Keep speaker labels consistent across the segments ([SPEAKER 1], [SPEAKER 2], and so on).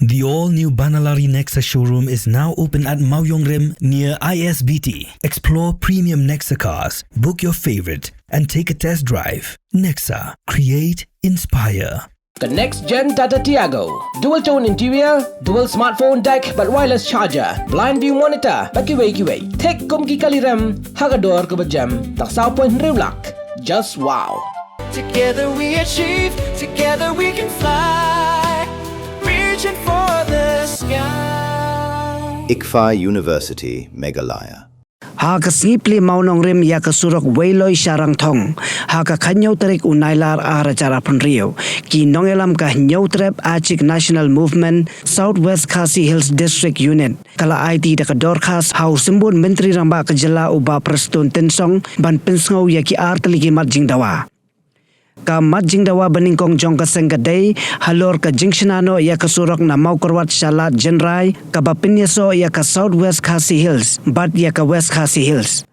[SPEAKER 1] The all-new Banalari Nexa showroom is now open at Mauyongrim near ISBT. Explore premium Nexa cars, book your favorite, and take a test drive. Nexa. Create, inspire.
[SPEAKER 2] The next gen Tata Tiago. Dual tone interior, dual smartphone deck but wireless charger, blind view monitor, but kiway. Take kumki kaliram, hagador kubajam, taksaw point riulak. Just wow.
[SPEAKER 3] Together we achieve, together we can fly, reaching for the sky.
[SPEAKER 4] ICFA University, Meghalaya.
[SPEAKER 5] Ha ka snipli maunong rim ya ka surok wailoy sarang thong. Ha ka kanyaw tarik unailar ara cara penrio. Ki nongelam ka nyaw trep Achik National Movement Southwest Khasi Hills District Unit. Kala IT da ka dorkas hau simbun menteri ramba ka jela uba prestun tensong ban pensngau ya ki arteligi matjing dawa. Ka matjing dawa beningkong jong ka senggadai halor ka jingsinano ya ka surok na maukorwat salat jenrai ka bapinyaso ya ka Southwest Khasi Hills bat ya ka West Khasi Hills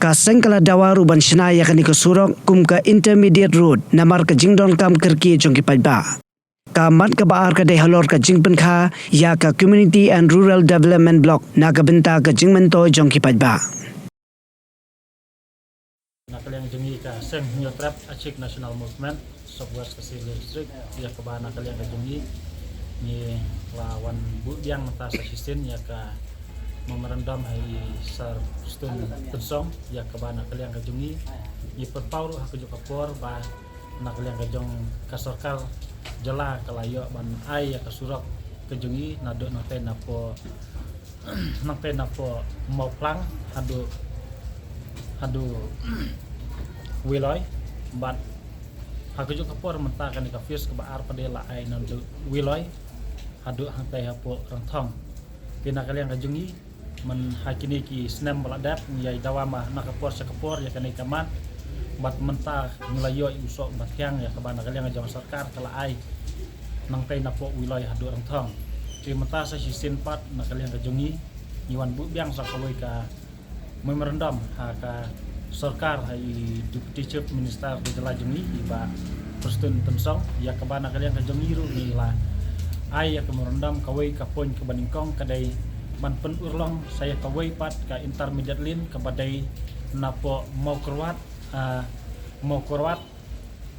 [SPEAKER 5] ka sengkala dawa ruban sina ya ka ni ka surok kum ka intermediate road namar ka jingdon kam kerki jong ki pajba ka mat ka baar ka de halor ka jingpen kha ya ka Community and Rural Development Block na ka benta ka jingmento jong ki pajba.
[SPEAKER 6] Nakaliang jungi ka Seng Nyotrap Achik National Movement Southwest Khasi District ya ka ba nakaliang ka jungi ni lawan budiang mata sa sistem ya ka memorandum hai sar stun tensong ya ka ba nakaliang ka jungi ni perpauru ha ka kapor ba nakaliang ka jong ka sarkar jela kalayo ban ai ya ka surok ka jungi nado na pen apo nang pen apo mau plang hadu wiloy bat aku juga kapor mentakan di kafis ke baar pada la ai nan wiloy hadu hantai hapo rantong kena kalian kajungi men hakini ki snem baladap nyai dawama nakapor sakapor ya kani kaman bat mentah ngelayo usok bat yang ya kabana kalian ngajong sarkar kala ai nang tai napo wiloy hadu rantong ki mentah sa sisin pat na kalian kajungi nyiwan bu biang sakawai ka memorandum haka sarkar hai deputy chief minister di Jelajungi iba Preston Tensong ya kabana kalian ka jongiru ni la ai ya memorandum kawai ka poin ke baningkong kadai man pen urlong saya kawai pat ka intermediate lin kabadai napo mau kerwat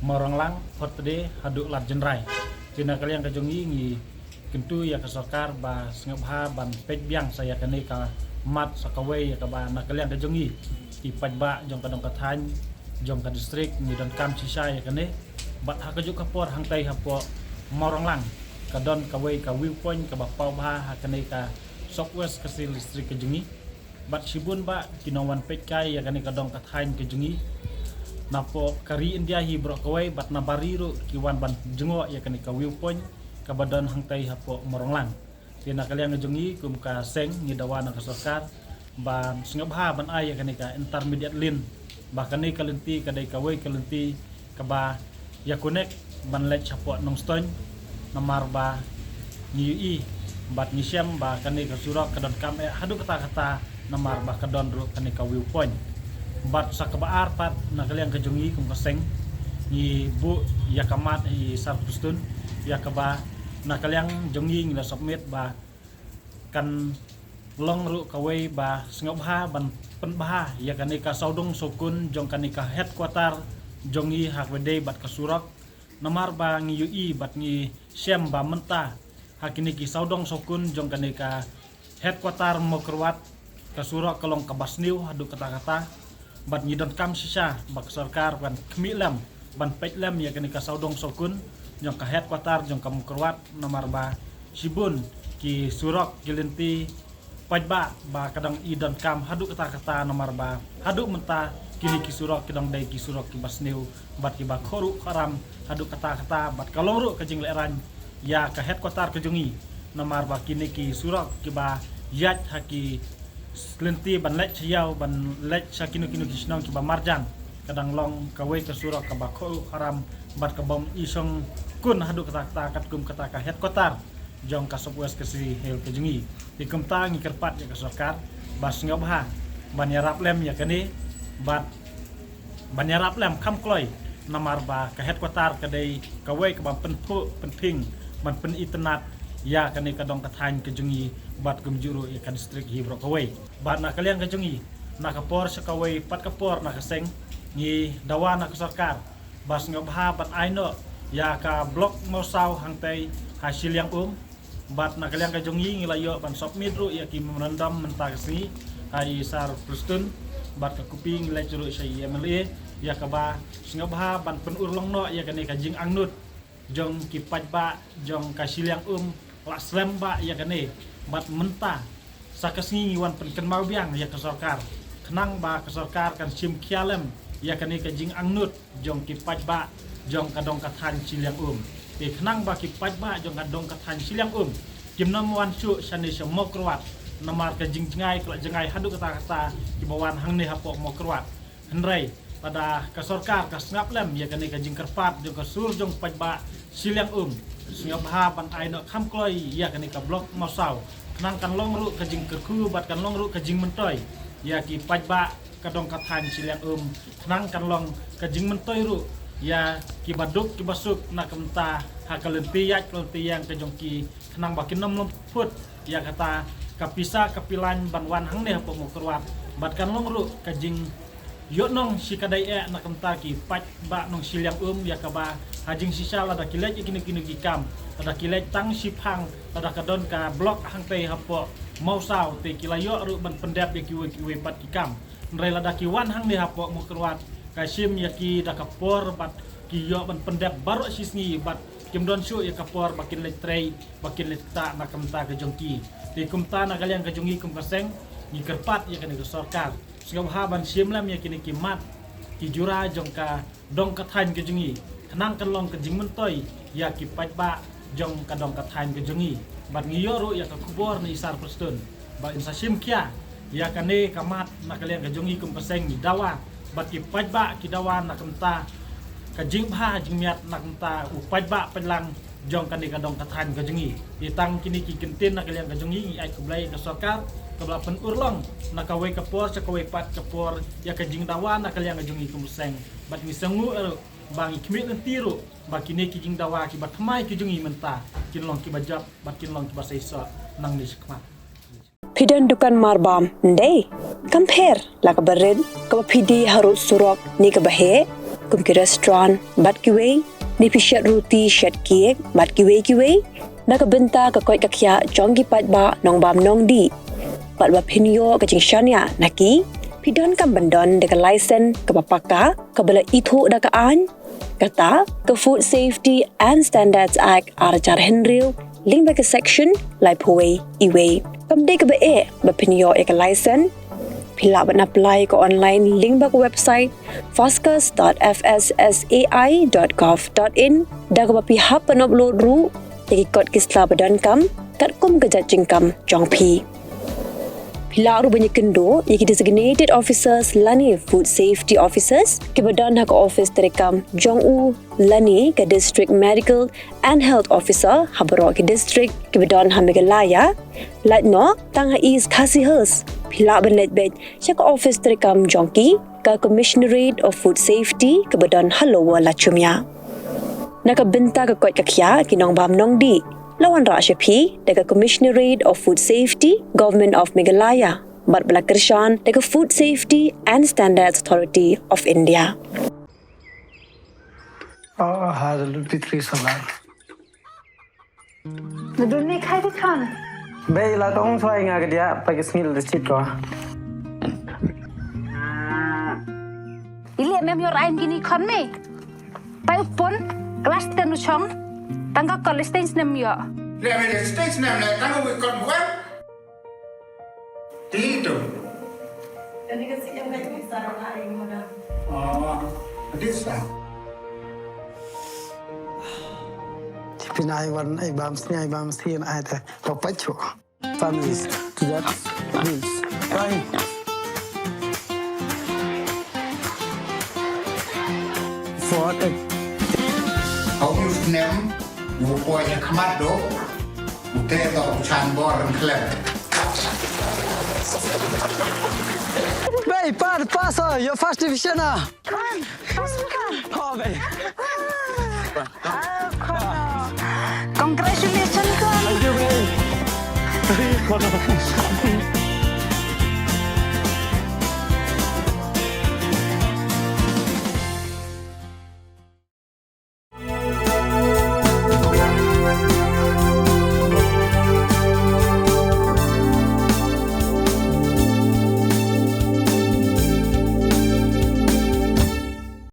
[SPEAKER 6] moronglang hotde haduk lat jenrai tina kalian ka jongi ngi kentu ya ka sarkar ba sngabha ban pej biang saya kane ka mat sakawai ya kabana kalian ka jongi ipajba jong kadong kathan jong ka district ni don kam sisa ya kane bat ha ka juk kapor hangtai hapo moronglang kadon kawai ka viewpoint ka bapau ba ha kane ka Southwest Khasi district ka jungi bat sibun ba kinawan pekkai ya kane kadong kathan ka jungi napo kari India hi bro kawai bat na bariru kiwan ban jengo ya kane ka viewpoint ka badon hangtai hapo moronglang tina kalian ngejungi kum ka seng ni dawana ka sarkar ban singabha ban ay kani ka intermediate lin bahkan ni kalenti kadai kawai kalenti ka ba ya connect ban lek chapo nong stone namar ba ni bat ni syam ba kani ka surak kadon kam hadu kata-kata namar ba kadon ru kani ka viewpoint bat sakabaar pat na kalian kejungi kum ka seng ni bu ya kamat i sarpustun ya ka ba na kaliang jongi ngila submit ba kan long ru kawai ba sngabha ban penbah ya kanika saudong sokun jong kanika headquarter jongi hakwede bat kasurak namar ba ngi ui bat ngi syam ba menta hakini ki saudong sokun jong kanika headquarter mokrwat kasurak kalong kabasniu hadu kata-kata bat ngi don kam sisa bak sarkar ban kmilam ban pejlam ya kanika saudong sokun jong ka headquarter jong kamu kerwat nomor ba sibun ki surok kilenti pajba ba kadang idon kam hadu kata-kata nomor ba hadu menta kini ki surok kidong dai ki surok ki basneu bat ki ba khoru karam hadu kata-kata bat kalong ru ka jingleran ya ka headquarter ke jungi nomor ba kini ki surok ki ba yat haki kilenti ban lek chiao ban lek sakinu kinu ki snong ki ba marjan kadang long kawai ke surok ka ba khoru karam bat ka bom isong kun hadu kata-kata kat kum kata ka headquarter jong ka Southwest Khasi Hills ke jungi ikum ta ngi kerpat ya ka sarkar bas ngabha ban yarap lem ya kani bat ban yarap lem kam kloy namar ba ka headquarter ka dei ka wei ka ban pen phu pen ping ban pen internet ya kani kadong kathan kejungi bat kumjuru ya kan distrik Hibro Kawai bat nak kalian kejungi nak kapor sekawai pat kapor nak keseng ni dawa nak sarkar bas ngabha bat aino ya ka blok mosau hangtai hasil yang bat nak kalian kejungi ngilayo ban sop midru ya ki merendam mentah kesini hari sar prustun bat ka kuping nilai juru syai MLA ya ka ba ngabha ban penurlong no ya kani kajing angnut jong ki pajba jong kasil yang lasrem ba ya kane bat mentah sakasngi wan penken mau biang ya ke sarkar kenang ba ke sarkar kan sim kialem ya kane kajing angnut jong ki pajba jong kadong kathan ciliang te kenang ba ki pajba jong kadong kathan ciliang kimnom wan su sane mokrwat namar kajing jengai kala jengai hadu kata ki bawan hang ne hapok mokrwat henrei pada ke sarkar ka snap lem ya kane kajing kerpat jong kasur jong pajba ciliang singap ban aino kham kloi ya kani ka blok masau kenang kan long ru kajing kerku bat kan long ru kajing mentoy ya ki pajba kadong kathan siliang kenang kan long kajing mentoy ru ya ki baduk ki basuk nak kemta hakalenti yak kelenti yang kajong ki kenang bakin nom put ya kata kapisa kapilan banwan hang ne hapo mokrwat bat kan long ru kajing yo nong si kadai nak kemta ki pajba nong siliang ya kaba hajing sisa ada kilet ikini gikam ada kilet tang sipang ada kadon ka blok hang tei hapo mausau te kilayo ru ban pendap ya kiwe pat kikam nrai lada kiwan hang ne hapo mokrwat kasim ya ki da kapor bat kiyo ban pendap baru sisni bat kimdon su ya kapor bakin let trei bakin let ta nakamta ke jongki te kumta na kalian ke jongi kum kaseng ni kerpat ya kene ke sarkar singam haban simlam ya kini kimat ki jura jongka dong kathan ke jongi kenang kalong kejing mentoy ya ki pajba jong kadong kathan ke jongi bat ngiyoro ya ka kubor ni isar prestun ba insa sim kia ya kane kamat nak kalian ke jongi kum paseng ni dawa bat ki pajba ki dawa nak kemta kejing bha jing miat nak kemta pajba pelang jong kane kadong kathan ke jongi ditang kini ki kentin nak kalian ke jongi ai kublai ke sarkar kabla pen urlong nak kawe kapor sakawe pat kapor ya kejing dawa nak kalian ke jongi kum paseng bat ni sangu bang ikmit nanti ru bakine kijing dawa ki batmai kijungi menta kinlong ki bajab bakinlong ki basaisa nang ni sikmat
[SPEAKER 7] Pidan dukan marbam ndai compare la ka bered ka pidi harut surok ni ka bahe kum ki restaurant bat ki we ni pishat ruti shat kiek bat ki we na ka benta ka koi ka khya jong ki pat ba nong bam nong di pat ba pinyo ka jing shania naki pidan kam bandon de ka license ka papaka ka bala ithu da ka an kata ke Food Safety and Standards Act arajar henriu link back section lai poi iwe kamde ke be bapinyo ek license pila ban apply ko online link back website foscas.fssai.gov.in da ko pi hap an upload ru teki kod kisla badan kam kat kum ke jingkam jongpi pila ru banyak kendo yaki designated officers lani food safety officers ke badan hak office terekam jongu lani ke district medical and health officer habro ke district ke badan Megalaya latno tang is khasihers pila ban letbet chak office terekam jongki ke commissionerate of food safety ke badan Halowa Lachumya nakabenta ke kot kakya kinong bam nong di lawan Rashapi dekat Commissionerate of Food Safety, Government of Meghalaya, bat belakershan dekat Food Safety and Standards Authority of India.
[SPEAKER 8] Oh, hada lutfitri salar.
[SPEAKER 9] Nadunni khai dit kan.
[SPEAKER 8] Bay la tong swai nga dia pakai smil de chitro.
[SPEAKER 9] Ili mem yor ain gini kan me. Pai upon kelas tenu chong tangga college stage nem yo.
[SPEAKER 10] Le me stage nem le tangga we kon bukan. Tito.
[SPEAKER 11] Jadi kasi yang ngaji sarang aing mana.
[SPEAKER 10] Oh, adisa.
[SPEAKER 8] Pinai wan ai bam sin ai ta papacho. Families to that rules. Right. For it.
[SPEAKER 10] How you nem bukunya kamado. Bukan itu ucapan borang klep.
[SPEAKER 8] Bay, passa, your first division ah.
[SPEAKER 9] Kan,
[SPEAKER 8] Oh, bay.
[SPEAKER 9] Congratulations kan.
[SPEAKER 8] Thank you,
[SPEAKER 12] Kono.